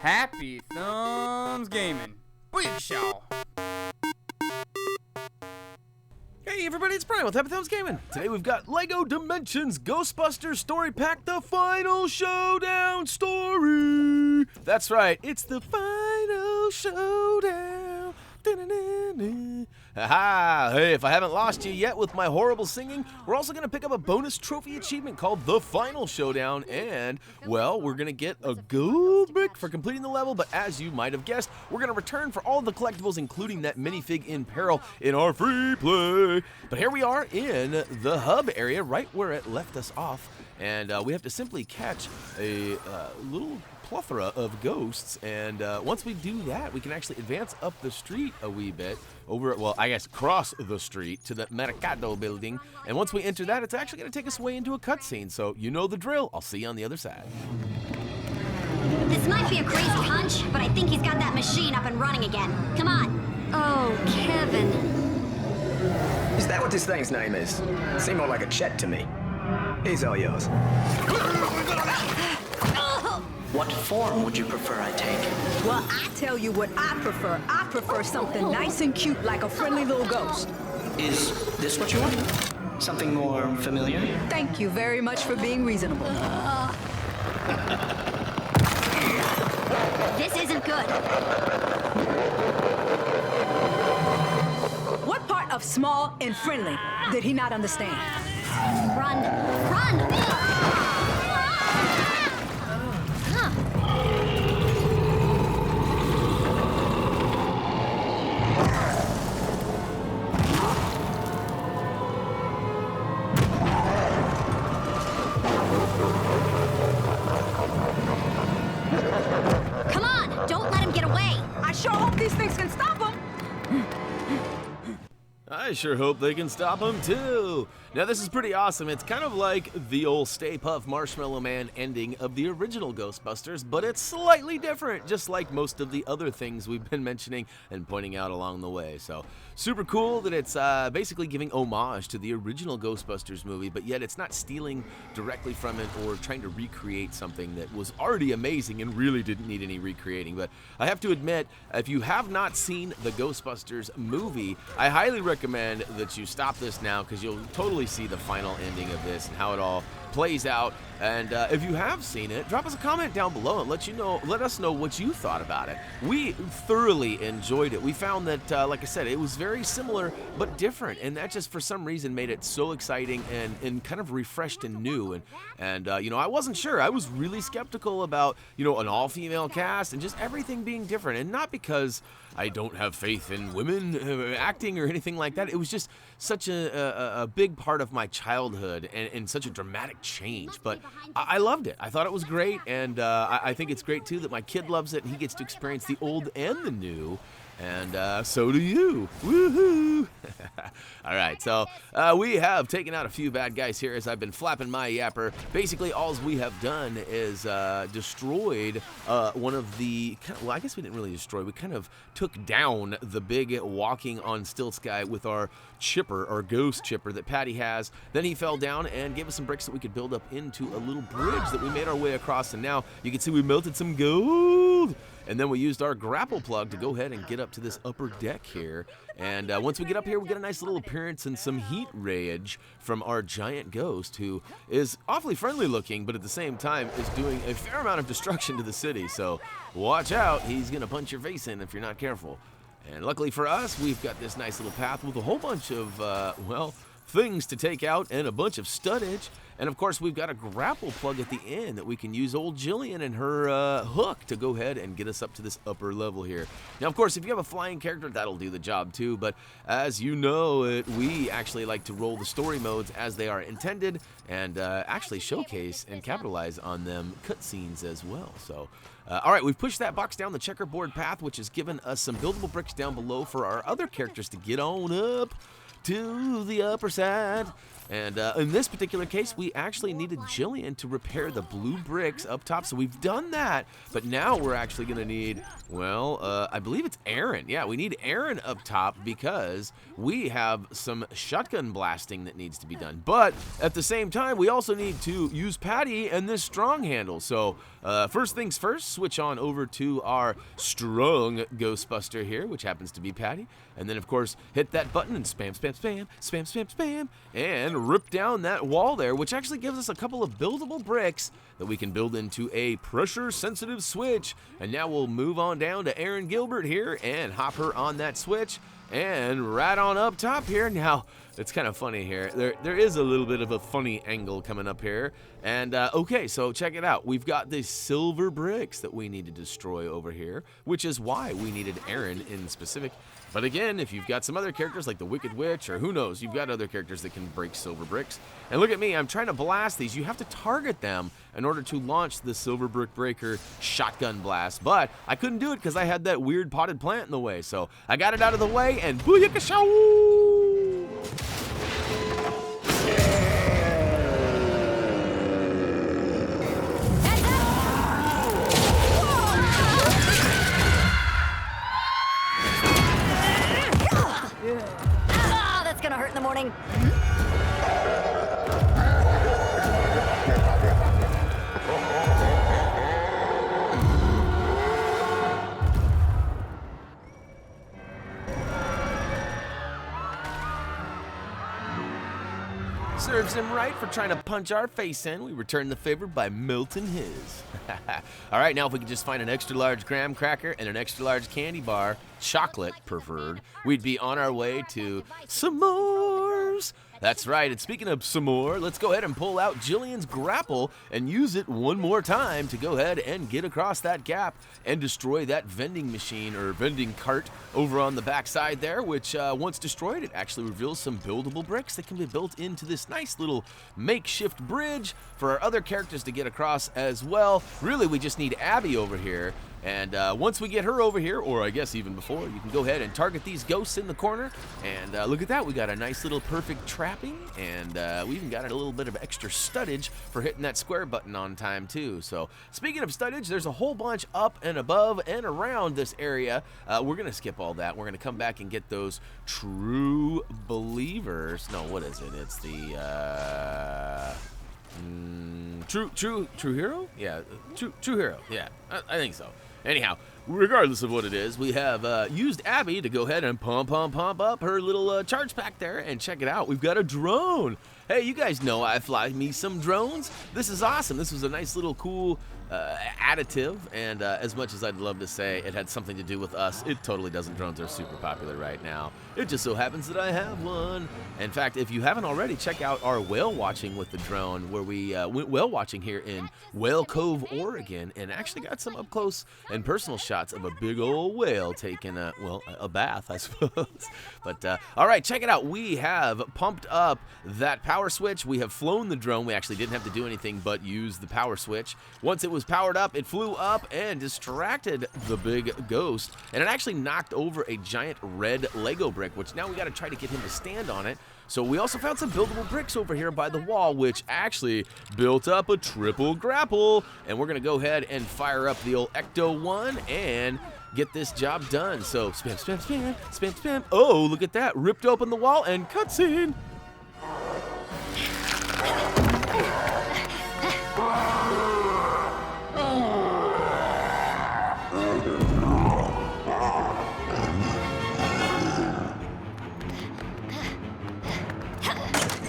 Happy Thumbs Gaming. Big show. Hey everybody, it's Brian with HappyThumbsGaming. Today we've got LEGO Dimensions Ghostbusters Story Pack, the Final Showdown story. That's right, it's the Final Showdown. Haha, hey, if I haven't lost you yet with my horrible singing, we're also going to pick up a bonus trophy achievement called the Final Showdown, and, well, we're going to get a gold brick for completing the level, but as you might have guessed, we're going to return for all the collectibles, including that minifig in peril in our free play. But here we are in the hub area, right where it left us off, and we have to simply catch a little plethora of ghosts, and once we do that, we can actually advance up the street a wee bit over, well, I guess cross the street to the Mercado building, and once we enter that, it's actually going to take us away into a cutscene, so you know the drill. I'll see you on the other side. This might be a crazy hunch, but I think he's got that machine up and running again. Come on. Oh, Kevin. Is that what this thing's name is? Seemed more like a Chet to me. He's all yours. What form would you prefer I take? Well, I tell you what I prefer. I prefer something nice and cute like a friendly little ghost. Is this what you want? Something more familiar? Thank you very much for being reasonable. This isn't good. What part of small and friendly did he not understand? Run! Run! Come on! Don't let him get away! I sure hope these things can stop him. I sure hope they can stop him too. Now this is pretty awesome. It's kind of like the old Stay Puft Marshmallow Man ending of the original Ghostbusters, but it's slightly different, just like most of the other things we've been mentioning and pointing out along the way. So super cool that it's basically giving homage to the original Ghostbusters movie, but yet it's not stealing directly from it or trying to recreate something that was already amazing and really didn't need any recreating. But I have to admit, if you have not seen the Ghostbusters movie, I highly recommend that you stop this now, because you'll totally see the final ending of this and how it all plays out. And if you have seen it, drop us a comment down below and let us know what you thought about it. We thoroughly enjoyed it. We found that, like I said, it was very similar but different, and that just for some reason made it so exciting and kind of refreshed and new. And you know, I wasn't sure. I was really skeptical about, you know, an all-female cast and just everything being different, and not because I don't have faith in women acting or anything like that. It was just such a big part of my childhood and such a dramatic change. But I loved it. I thought it was great, and I think it's great too that my kid loves it and he gets to experience the old and the new. And so do you. Woohoo! All right, so we have taken out a few bad guys here as I've been flapping my yapper. Basically, all we have done is destroyed one of the, well, I guess we didn't really destroy, we kind of took down the big walking on stilts guy with our chipper, our ghost chipper that Patty has. Then he fell down and gave us some bricks that we could build up into a little bridge that we made our way across, and now you can see we melted some gold. And then we used our grapple plug to go ahead and get up to this upper deck here. And once we get up here, we get a nice little appearance and some heat rage from our giant ghost, who is awfully friendly looking, but at the same time is doing a fair amount of destruction to the city. So watch out, he's going to punch your face in if you're not careful. And luckily for us, we've got this nice little path with a whole bunch of, well, things to take out and a bunch of studdage. And of course, we've got a grapple plug at the end that we can use old Jillian and her hook to go ahead and get us up to this upper level here. Now, of course, if you have a flying character, that'll do the job too. But as you know, we actually like to roll the story modes as they are intended and actually showcase and capitalize on them cutscenes as well. So, all right, we've pushed that box down the checkerboard path, which has given us some buildable bricks down below for our other characters to get on up to the upper side. And in this particular case, we actually needed Jillian to repair the blue bricks up top, so we've done that. But now we're actually going to need, well, I believe it's Aaron. Yeah, we need Aaron up top because we have some shotgun blasting that needs to be done. But at the same time, we also need to use Patty and this strong handle. So first things first, switch on over to our strong Ghostbuster here, which happens to be Patty. And then, of course, hit that button and spam, spam, spam, spam, spam, spam, and rip down that wall there, which actually gives us a couple of buildable bricks that we can build into a pressure-sensitive switch. And now we'll move on down to Erin Gilbert here and hop her on that switch. And right on up top here. Now, it's kind of funny here. There is a little bit of a funny angle coming up here. And, okay, so check it out. We've got the silver bricks that we need to destroy over here, which is why we needed Aaron in specific. But again, if you've got some other characters like the Wicked Witch, or who knows, you've got other characters that can break silver bricks. And look at me, I'm trying to blast these. You have to target them in order to launch the silver brick breaker shotgun blast. But I couldn't do it because I had that weird potted plant in the way. So I got it out of the way, and booyakashow! Oh, that's gonna hurt in the morning. Serves him right for trying to punch our face in. We return the favor by melting his. All right, now if we could just find an extra large graham cracker and an extra large candy bar, chocolate preferred, we'd be on our way to s'mores. That's right, and speaking of some more, let's go ahead and pull out Jillian's grapple and use it one more time to go ahead and get across that gap and destroy that vending machine or vending cart over on the back side there, which once destroyed, it actually reveals some buildable bricks that can be built into this nice little makeshift bridge for our other characters to get across as well. Really, we just need Abby over here. And once we get her over here, or I guess even before, you can go ahead and target these ghosts in the corner. And look at that, we got a nice little perfect trapping, and we even got a little bit of extra studdage for hitting that square button on time too. So speaking of studdage, there's a whole bunch up and above and around this area. We're gonna skip all that. We're gonna come back and get those true believers. No, what is it? It's the True hero? Yeah, true hero. Yeah, I think so. Anyhow, regardless of what it is, we have used Abby to go ahead and pump up her little charge pack there, and check it out. We've got a drone. Hey, you guys know I fly me some drones. This is awesome. This was a nice little cool additive, and as much as I'd love to say it had something to do with us, it totally doesn't. Drones are super popular right now. It just so happens that I have one. In fact, if you haven't already, check out our whale watching with the drone, where we went whale watching here in Whale Cove, Oregon, and actually got some up close and personal shots of a big old whale taking a bath, I suppose. But all right, check it out. We have pumped up that power switch. We have flown the drone. We actually didn't have to do anything but use the power switch. Once it was powered up, it flew up and distracted the big ghost, and it actually knocked over a giant red Lego brick, which now we got to try to get him to stand on it. So we also found some buildable bricks over here by the wall, which actually built up a triple grapple, and we're gonna go ahead and fire up the old Ecto-1 and get this job done. So spam, spam, spam, spam, spam. Oh, look at that, ripped open the wall and cutscene.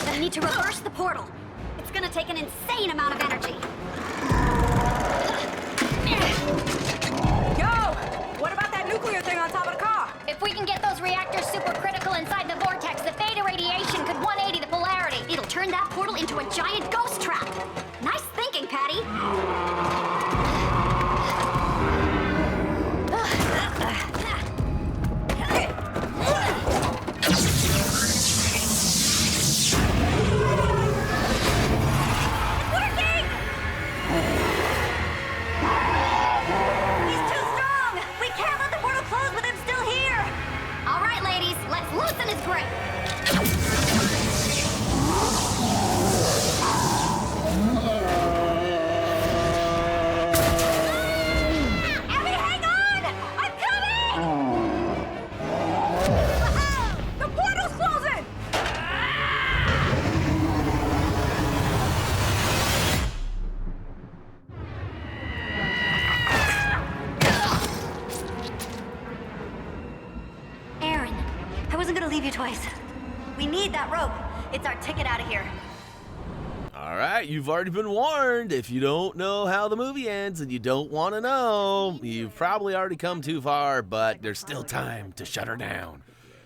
I need to reverse the portal. It's gonna take an insane amount of energy. Yo! What about that nuclear thing on top of the car? If we can get those reactors supercritical inside the vortex, the theta radiation could 180 the polarity. It'll turn that portal into a giant ghost trap. Nice thinking, Patty. you twice. We need that rope. It's our ticket out of here. All right, you've already been warned. If you don't know how the movie ends and you don't want to know, you've probably already come too far, but there's still time to shut her down.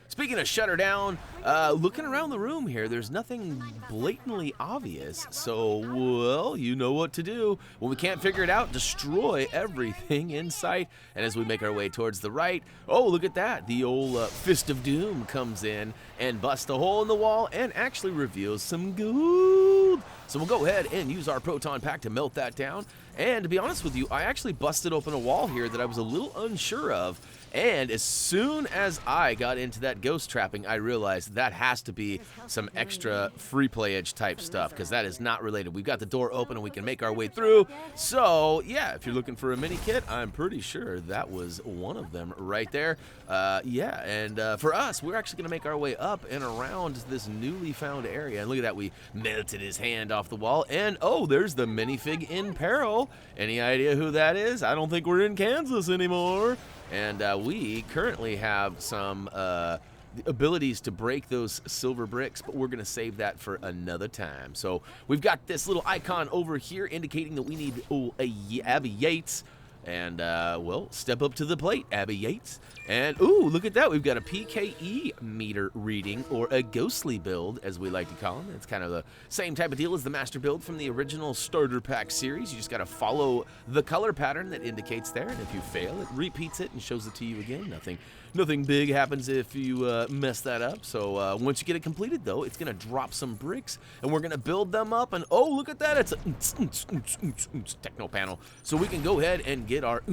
Speaking of shut her down, looking around the room here, there's nothing blatantly obvious. So, well, you know what to do. When we can't figure it out, destroy everything in sight. And as we make our way towards the right, oh, look at that. The old Fist of Doom comes in and busts a hole in the wall and actually reveals some gold. So we'll go ahead and use our proton pack to melt that down. And to be honest with you, I actually busted open a wall here that I was a little unsure of. And as soon as I got into that ghost trapping, I realized that has to be some extra free play edge type stuff, because that is not related. We've got the door open and we can make our way through. So yeah, if you're looking for a mini kit, I'm pretty sure that was one of them right there. Yeah, and for us, we're actually going to make our way up and around this newly found area. And look at that, we melted his hand off the wall. And oh, there's the minifig in peril. Any idea who that is? I don't think we're in Kansas anymore. And we currently have some abilities to break those silver bricks, but we're going to save that for another time. So we've got this little icon over here indicating that we need Abby Yates. And, well, step up to the plate, Abby Yates. And, ooh, look at that. We've got a PKE meter reading, or a ghostly build, as we like to call them. It's kind of the same type of deal as the master build from the original starter pack series. You just got to follow the color pattern that indicates there. And if you fail, it repeats it and shows it to you again. Nothing big happens if you mess that up. So once you get it completed, though, it's going to drop some bricks, and we're going to build them up. And, oh, look at that. It's a techno panel. So we can go ahead and get our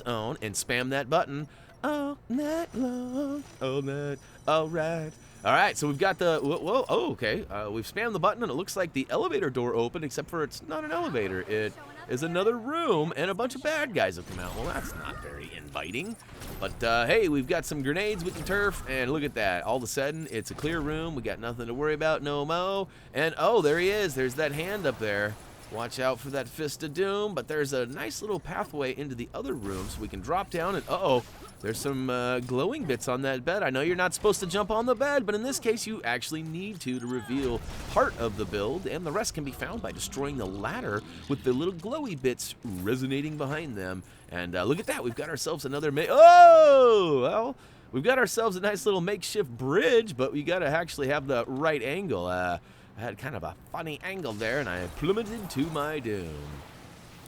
on and spam that button all night long, all night, all right. All right, so we've got the, whoa, oh, okay. We've spammed the button, and it looks like the elevator door opened, except for it's not an elevator. It is another room, and a bunch of bad guys have come out. Well, that's not very inviting. But, hey, we've got some grenades we can turf, and look at that. All of a sudden, it's a clear room. We got nothing to worry about, no mo. And, oh, there he is. There's that hand up there. Watch out for that Fist of Doom, but there's a nice little pathway into the other room, so we can drop down, and, uh-oh. There's some glowing bits on that bed. I know you're not supposed to jump on the bed, but in this case, you actually need to reveal part of the build, and the rest can be found by destroying the ladder with the little glowy bits resonating behind them. And look at that. We've got ourselves another well, we've got ourselves a nice little makeshift bridge, but we got to actually have the right angle. I had kind of a funny angle there, and I plummeted to my doom.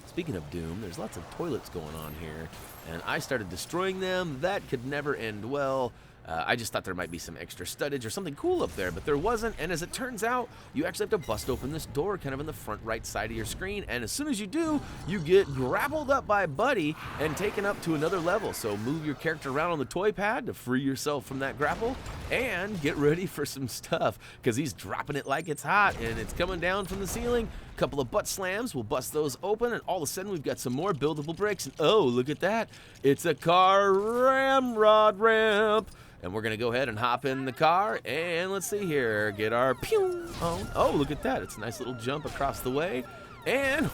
Speaking of doom, there's lots of toilets going on here, and I started destroying them. That could never end well. I just thought there might be some extra studdage or something cool up there, but there wasn't. And as it turns out, you actually have to bust open this door kind of in the front right side of your screen. And as soon as you do, you get grappled up by Buddy and taken up to another level. So move your character around on the toy pad to free yourself from that grapple, and get ready for some stuff, because he's dropping it like it's hot, and it's coming down from the ceiling. A couple of butt slams, we'll bust those open, and all of a sudden we've got some more buildable bricks. And oh, look at that. It's a car ramrod ramp. And we're going to go ahead and hop in the car, and let's see here, get our pew on. Oh, look at that. It's a nice little jump across the way. And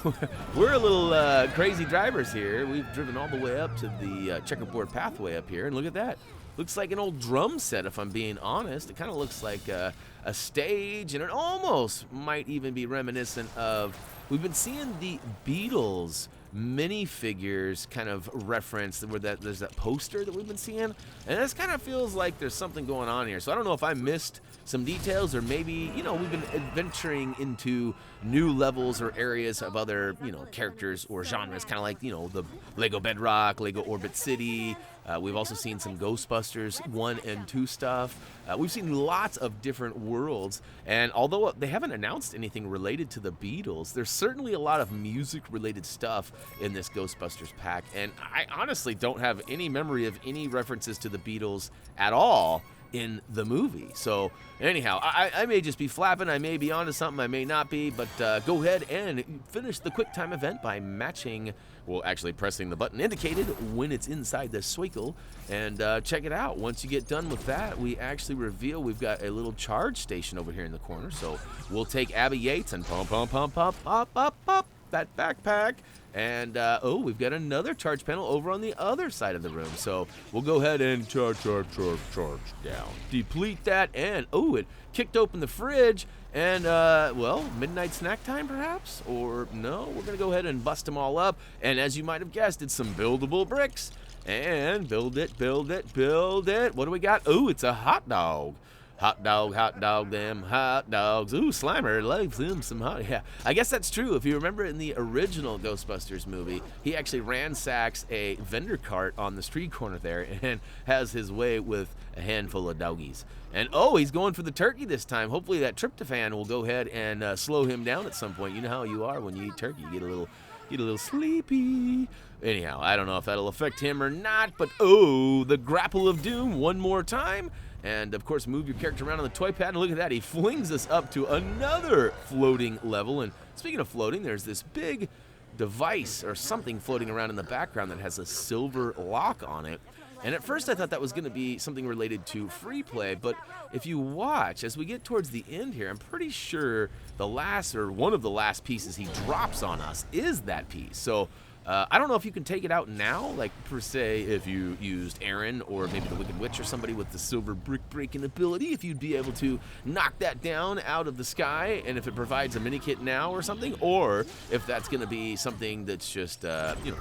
we're a little crazy drivers here. We've driven all the way up to the checkerboard pathway up here, and look at that. Looks like an old drum set, if I'm being honest. It kind of looks like a stage, and it almost might even be reminiscent of, we've been seeing the Beatles minifigures kind of reference where there's that poster that we've been seeing, and this kind of feels like there's something going on here. So I don't know if I missed some details, or maybe, you know, we've been adventuring into new levels or areas of other, you know, characters or genres, kind of like, you know, the Lego Bedrock, Lego Orbit City. We've also seen some Ghostbusters 1 and 2 stuff. We've seen lots of different worlds, and although they haven't announced anything related to the Beatles, there's certainly a lot of music-related stuff in this Ghostbusters pack, and I honestly don't have any memory of any references to the Beatles at all in the movie. So anyhow, I may just be flapping, I may be onto something, I may not be, but go ahead and finish the quick time event by matching, well, actually pressing the button indicated when it's inside the swiggle, and check it out. Once you get done with that, we actually reveal we've got a little charge station over here in the corner. So we'll take Abby Yates and pump, pump, pump, pump, pump, pump, pump. that backpack. And, oh, we've got another charge panel over on the other side of the room. So we'll go ahead and charge down. Deplete that, and, oh, it kicked open the fridge. And, well, midnight snack time, perhaps? Or, no, we're going to go ahead and bust them all up. And as you might have guessed, it's some buildable bricks. And build it. What do we got? Oh, it's a hot dog. Hot dog, them hot dogs. Ooh, Slimer loves them some hot. Yeah, I guess that's true. If you remember in the original Ghostbusters movie, he actually ransacks a vendor cart on the street corner there and has his way with a handful of doggies. And oh, he's going for the turkey this time. Hopefully that tryptophan will go ahead and slow him down at some point. You know how you are when you eat turkey. You get a little sleepy. Anyhow, I don't know if that'll affect him or not, but oh, the grapple of doom one more time. And, of course, move your character around on the toy pad, and look at that. He flings us up to another floating level. And speaking of floating, there's this big device or something floating around in the background that has a silver lock on it. And at first I thought that was going to be something related to free play, but if you watch, as we get towards the end here, I'm pretty sure the last, or one of the last pieces he drops on us is that piece. So I don't know if you can take it out now, like per se if you used Aaron or maybe the Wicked Witch or somebody with the silver brick breaking ability, if you'd be able to knock that down out of the sky, and if it provides a mini kit now or something, or if that's going to be something that's just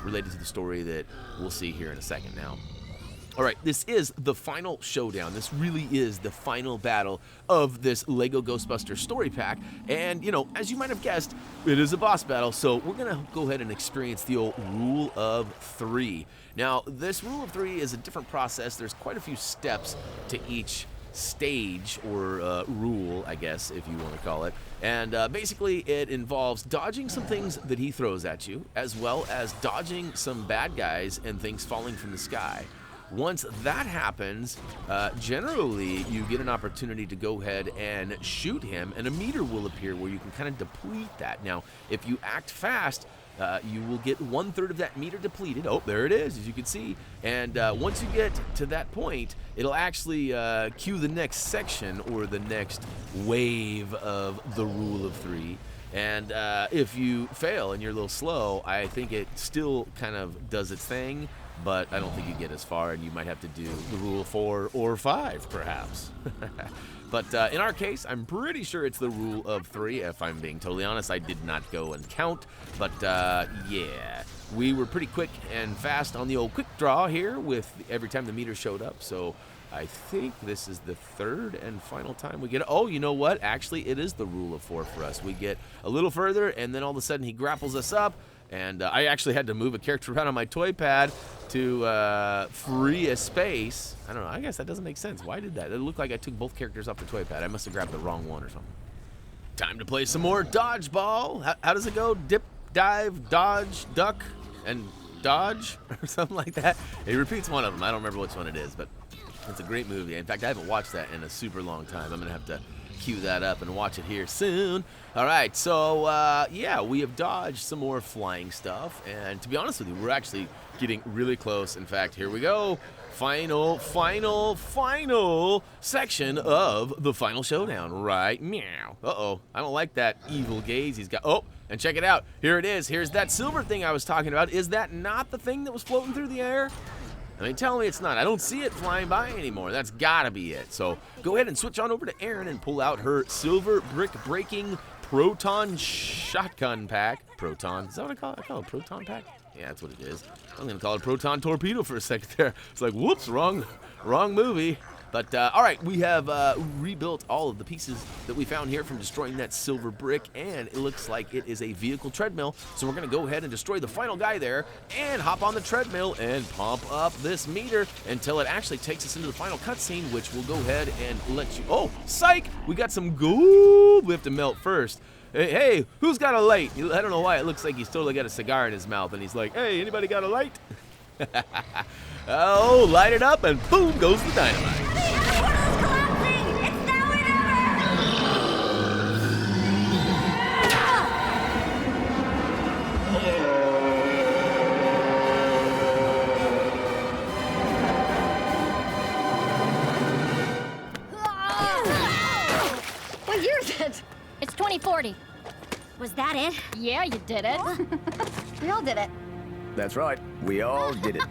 related to the story that we'll see here in a second now. All right, this is the final showdown. This really is the final battle of this LEGO Ghostbusters story pack. And, as you might have guessed, it is a boss battle, so we're going to go ahead and experience the old Rule of 3. Now, this Rule of 3 is a different process. There's quite a few steps to each stage or rule, I guess, if you want to call it. And basically, it involves dodging some things that he throws at you, as well as dodging some bad guys and things falling from the sky. Once that happens, generally you get an opportunity to go ahead and shoot him, and a meter will appear where you can kind of deplete that. Now, if you act fast, you will get 1/3 of that meter depleted. Oh, there it is, as you can see. And once you get to that point, it'll actually cue the next section or the next wave of the Rule of 3. And if you fail and you're a little slow, I think it still kind of does its thing, but I don't think you get as far, and you might have to do the Rule of 4 or 5, perhaps. But in our case, I'm pretty sure it's the Rule of 3. If I'm being totally honest, I did not go and count. But yeah, we were pretty quick and fast on the old quick draw here with every time the meter showed up. So I think this is the third and final time we get it. Oh, you know what? Actually, it is the Rule of 4 for us. We get a little further, and then all of a sudden he grapples us up. And I actually had to move a character around on my toy pad to free a space. I don't know. I guess that doesn't make sense. Why did that? It looked like I took both characters off the toy pad. I must have grabbed the wrong one or something. Time to play some more dodgeball. How does it go? Dip, dive, dodge, duck, and dodge, or something like that. It repeats one of them. I don't remember which one it is, but it's a great movie. In fact, I haven't watched that in a super long time. I'm going to have to cue that up and watch it here soon. All right, so yeah, we have dodged some more flying stuff, and to be honest with you, we're actually getting really close. In fact, here we go. Final section of the Final Showdown, right? Meow. Uh-oh, I don't like that evil gaze he's got. Oh, and check it out. Here it is. Here's that silver thing I was talking about. Is that not the thing that was floating through the air? I mean, tell me it's not. I don't see it flying by anymore. That's gotta be it. So go ahead and switch on over to Erin and pull out her silver brick breaking proton shotgun pack. Proton, is that what I call it? I call it proton pack? Yeah, that's what it is. I'm gonna call it proton torpedo for a second there. It's like, whoops, wrong movie. But, all right, we have rebuilt all of the pieces that we found here from destroying that silver brick, and it looks like it is a vehicle treadmill. So we're going to go ahead and destroy the final guy there and hop on the treadmill and pump up this meter until it actually takes us into the final cutscene, which we'll go ahead and let you... Oh, psych! We got some gold we have to melt first. Hey, who's got a light? I don't know why. It looks like he's totally got a cigar in his mouth, and he's like, hey, anybody got a light? Oh, light it up, and boom goes the dynamite. What year is it? It's 2040. Was that it? Yeah, you did it. We all did it. That's right. We all did it.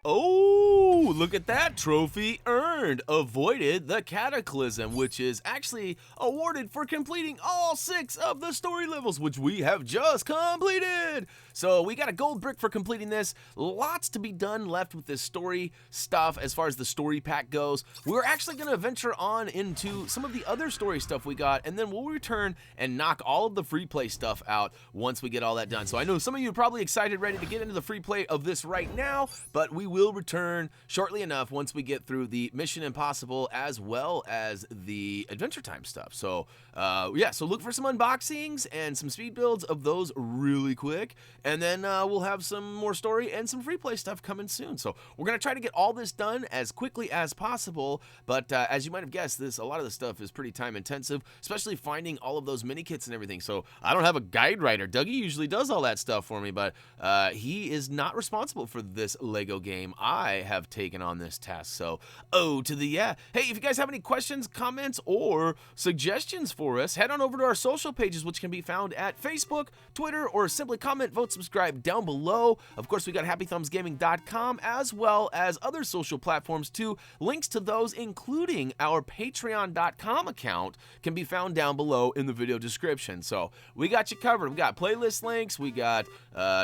Oh, look at that trophy earned. Avoided the cataclysm, which is actually awarded for completing all 6 of the story levels, which we have just completed. So we got a gold brick for completing this. Lots to be done left with this story stuff as far as the story pack goes. We're actually going to venture on into some of the other story stuff we got, and then we'll return and knock all of the free play stuff out once we get all that done. So I know some of you are probably excited, ready to get into the free play of this right now, but we will return shortly enough once we get through the Mission Impossible as well as the Adventure Time stuff. So yeah, so look for some unboxings and some speed builds of those really quick, and then we'll have some more story and some free play stuff coming soon. So we're gonna try to get all this done as quickly as possible, but as you might have guessed, a lot of this stuff is pretty time intensive, especially finding all of those mini kits and everything. So I don't have a guide writer. Dougie usually does all that stuff for me, but he is not responsible for this Lego game. I have taken on this task, so to the yeah. Hey, if you guys have any questions, comments, or suggestions for us, head on over to our social pages, which can be found at Facebook, Twitter, or simply comment, vote, subscribe down below. Of course, we got HappyThumbsGaming.com as well as other social platforms too. Links to those, including our Patreon.com account, can be found down below in the video description. So we got you covered. We got playlist links, we got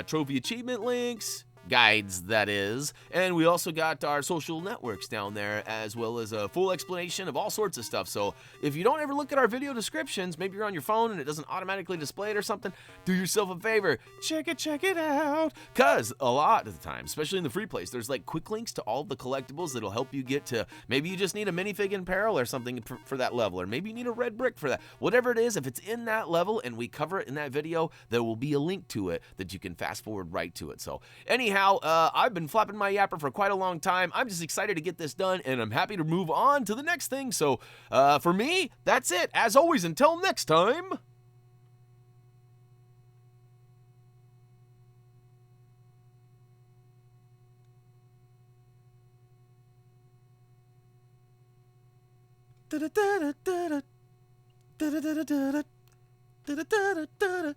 trophy achievement links, guides, that is, and we also got our social networks down there, as well as a full explanation of all sorts of stuff. So if you don't ever look at our video descriptions, maybe you're on your phone and it doesn't automatically display it or something, do yourself a favor, check it out, because a lot of the time, especially in the free place, there's like quick links to all the collectibles that'll help you get to, maybe you just need a minifig in peril or something for that level, or maybe you need a red brick for that. Whatever it is, if it's in that level and we cover it in that video, there will be a link to it that you can fast forward right to it. So anyhow, I've been flapping my yapper for quite a long time. I'm just excited to get this done, and I'm happy to move on to the next thing. So for me, that's it. As always, until next time.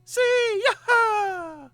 See ya!